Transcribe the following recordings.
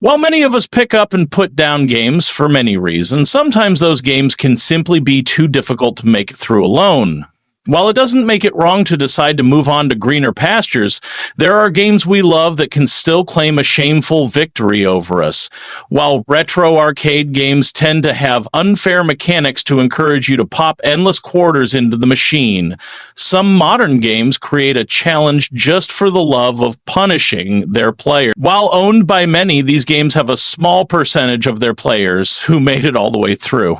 While many of us pick up and put down games for many reasons, sometimes those games can simply be too difficult to make it through alone. While it doesn't make it wrong to decide to move on to greener pastures, there are games we love that can still claim a shameful victory over us. While retro arcade games tend to have unfair mechanics to encourage you to pop endless quarters into the machine, some modern games create a challenge just for the love of punishing their players. While owned by many, these games have a small percentage of their players who made it all the way through.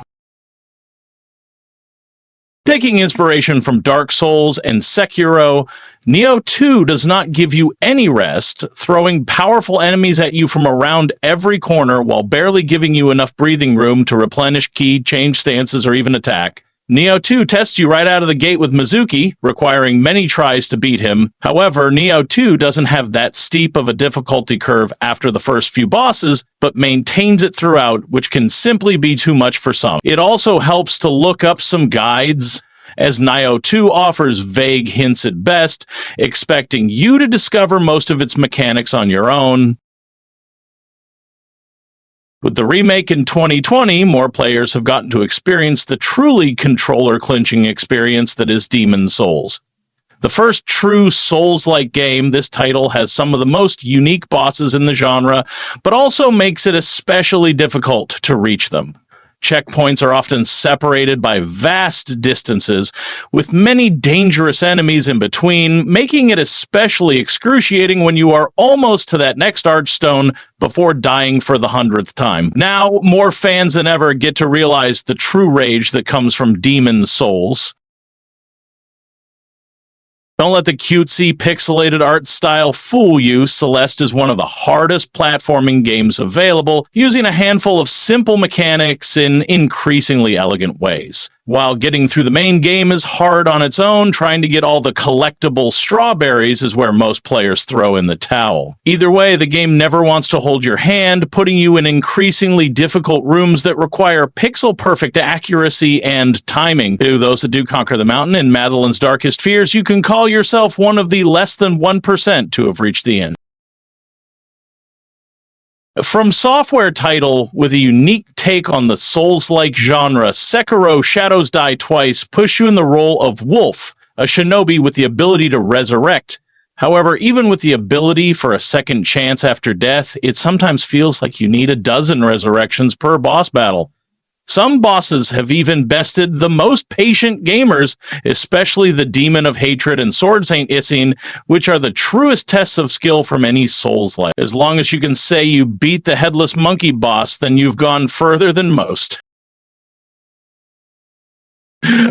Taking inspiration from Dark Souls and Sekiro, Nioh 2 does not give you any rest, throwing powerful enemies at you from around every corner while barely giving you enough breathing room to replenish ki, change stances, or even attack. Nioh 2 tests you right out of the gate with Mizuki, requiring many tries to beat him. However, Nioh 2 doesn't have that steep of a difficulty curve after the first few bosses, but maintains it throughout, which can simply be too much for some. It also helps to look up some guides, as Nioh 2 offers vague hints at best, expecting you to discover most of its mechanics on your own. With the remake in 2020, more players have gotten to experience the truly controller-clinching experience that is Demon's Souls. The first true Souls-like game, this title has some of the most unique bosses in the genre, but also makes it especially difficult to reach them. Checkpoints are often separated by vast distances, with many dangerous enemies in between, making it especially excruciating when you are almost to that next archstone before dying for the 100th time. Now, more fans than ever get to realize the true rage that comes from Demon's Souls. Don't let the cutesy, pixelated art style fool you. Celeste is one of the hardest platforming games available, using a handful of simple mechanics in increasingly elegant ways. While getting through the main game is hard on its own, trying to get all the collectible strawberries is where most players throw in the towel. Either way, the game never wants to hold your hand, putting you in increasingly difficult rooms that require pixel-perfect accuracy and timing. To those that do conquer the mountain in Madeline's darkest fears, you can call yourself one of the less than 1% to have reached the end. From software title with a unique take on the Souls-like genre, Sekiro Shadows Die Twice push you in the role of Wolf, a shinobi with the ability to resurrect. However, even with the ability for a second chance after death, it sometimes feels like you need a dozen resurrections per boss battle. Some bosses have even bested the most patient gamers, especially the Demon of Hatred and Sword Saint Issing, which are the truest tests of skill from any Souls-like. As long as you can say you beat the Headless Monkey boss, then you've gone further than most.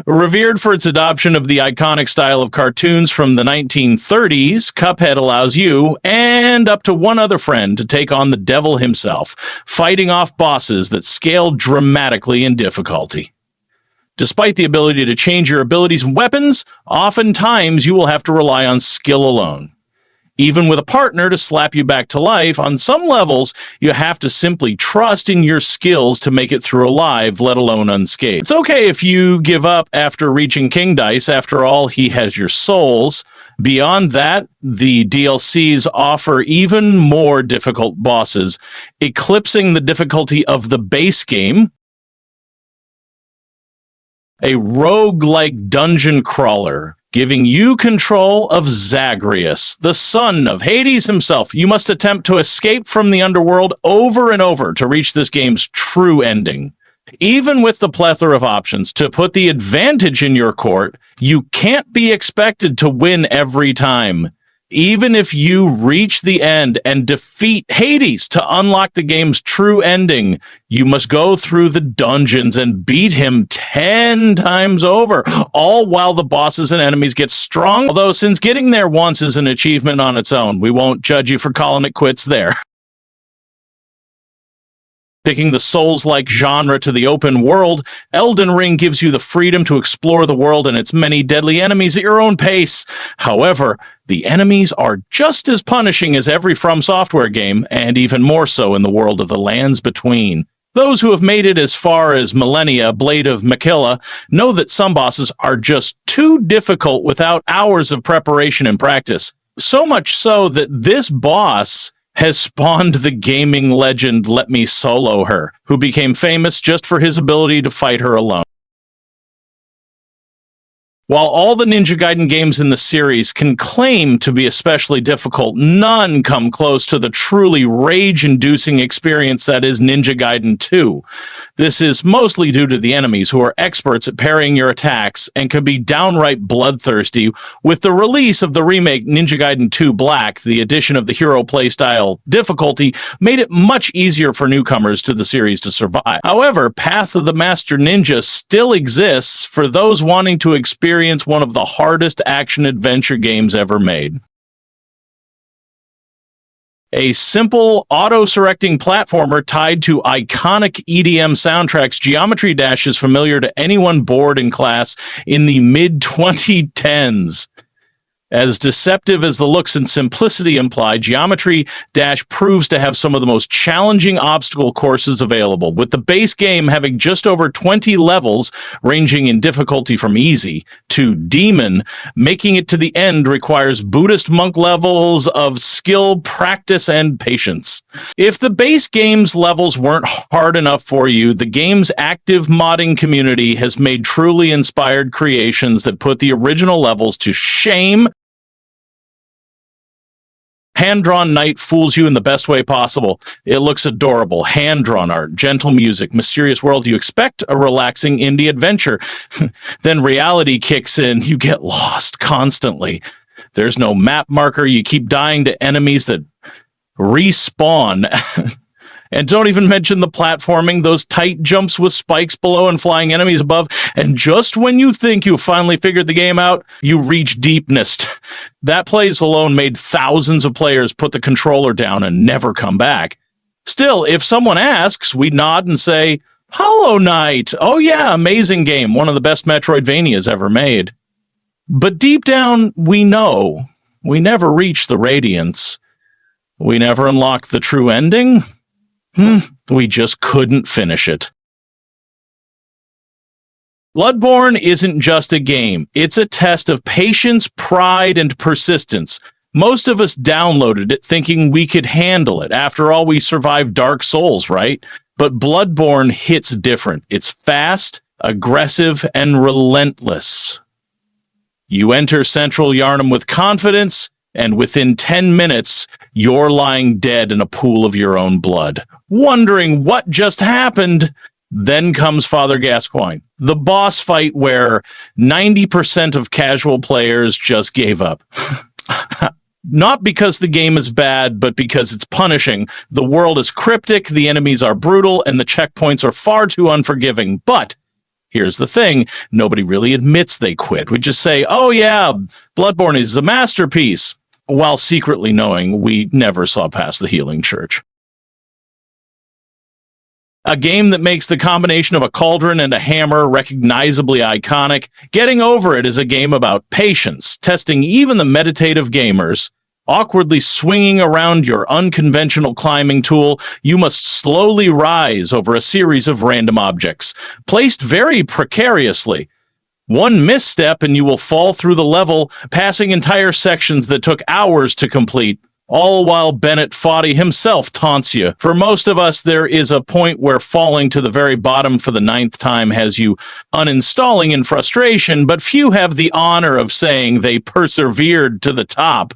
Revered for its adoption of the iconic style of cartoons from the 1930s, Cuphead allows you, and up to one other friend, to take on the devil himself, fighting off bosses that scale dramatically in difficulty. Despite the ability to change your abilities and weapons, oftentimes you will have to rely on skill alone. Even with a partner to slap you back to life, on some levels, you have to simply trust in your skills to make it through alive, let alone unscathed. It's okay if you give up after reaching King Dice. After all, he has your souls. Beyond that, the DLCs offer even more difficult bosses, eclipsing the difficulty of the base game. A rogue-like dungeon crawler, giving you control of Zagreus, the son of Hades himself. You must attempt to escape from the underworld over and over to reach this game's true ending. Even with the plethora of options to put the advantage in your court, you can't be expected to win every time. Even if you reach the end and defeat Hades to unlock the game's true ending, you must go through the dungeons and beat him 10 times over, all while the bosses and enemies get strong. Although, since getting there once is an achievement on its own, we won't judge you for calling it quits there. Taking the Souls-like genre to the open world, Elden Ring gives you the freedom to explore the world and its many deadly enemies at your own pace. However, the enemies are just as punishing as every From Software game, and even more so in the world of the Lands Between. Those who have made it as far as Millennia, Blade of Makilla, know that some bosses are just too difficult without hours of preparation and practice. So much so that this boss has spawned the gaming legend Let Me Solo Her, who became famous just for his ability to fight her alone. While all the Ninja Gaiden games in the series can claim to be especially difficult, none come close to the truly rage-inducing experience that is Ninja Gaiden 2. This is mostly due to the enemies, who are experts at parrying your attacks and can be downright bloodthirsty. With the release of the remake Ninja Gaiden 2 Black, the addition of the hero playstyle difficulty made it much easier for newcomers to the series to survive. However, Path of the Master Ninja still exists for those wanting to experience one of the hardest action-adventure games ever made. A simple, auto-selecting platformer tied to iconic EDM soundtracks, Geometry Dash is familiar to anyone bored in class in the mid-2010s. As deceptive as the looks and simplicity imply, Geometry Dash proves to have some of the most challenging obstacle courses available, with the base game having just over 20 levels, ranging in difficulty from easy to demon. Making it to the end requires Buddhist monk levels of skill, practice, and patience. If the base game's levels weren't hard enough for you, the game's active modding community has made truly inspired creations that put the original levels to shame. Hand-drawn knight fools you in the best way possible. It looks adorable. Hand-drawn art, gentle music, mysterious world. You expect a relaxing indie adventure. Then reality kicks in. You get lost constantly. There's no map marker. You keep dying to enemies that respawn. And don't even mention the platforming, those tight jumps with spikes below and flying enemies above. And just when you think you've finally figured the game out, you reach deepness. That place alone made thousands of players put the controller down and never come back. Still, if someone asks, we nod and say, Hollow Knight! Oh yeah, amazing game, one of the best Metroidvanias ever made. But deep down, we know. We never reach the Radiance. We never unlock the true ending. We just couldn't finish it. Bloodborne isn't just a game. It's a test of patience, pride, and persistence. Most of us downloaded it thinking we could handle it. After all, we survived Dark Souls, right? But Bloodborne hits different. It's fast, aggressive, and relentless. You enter Central Yharnam with confidence, and within 10 minutes, you're lying dead in a pool of your own blood, wondering what just happened. Then comes Father Gascoigne, the boss fight where 90% of casual players just gave up. Not because the game is bad, but because it's punishing. The world is cryptic, the enemies are brutal, and the checkpoints are far too unforgiving. But here's the thing, nobody really admits they quit. We just say, oh yeah, Bloodborne is a masterpiece, while secretly knowing we never saw past the Healing Church. A game that makes the combination of a cauldron and a hammer recognizably iconic. Getting over it is a game about patience, testing even the meditative gamers. Awkwardly swinging around your unconventional climbing tool, you must slowly rise over a series of random objects, placed very precariously. One misstep and you will fall through the level, passing entire sections that took hours to complete, all while Bennett Foddy himself taunts you. For most of us, there is a point where falling to the very bottom for the 9th time has you uninstalling in frustration, but few have the honor of saying they persevered to the top.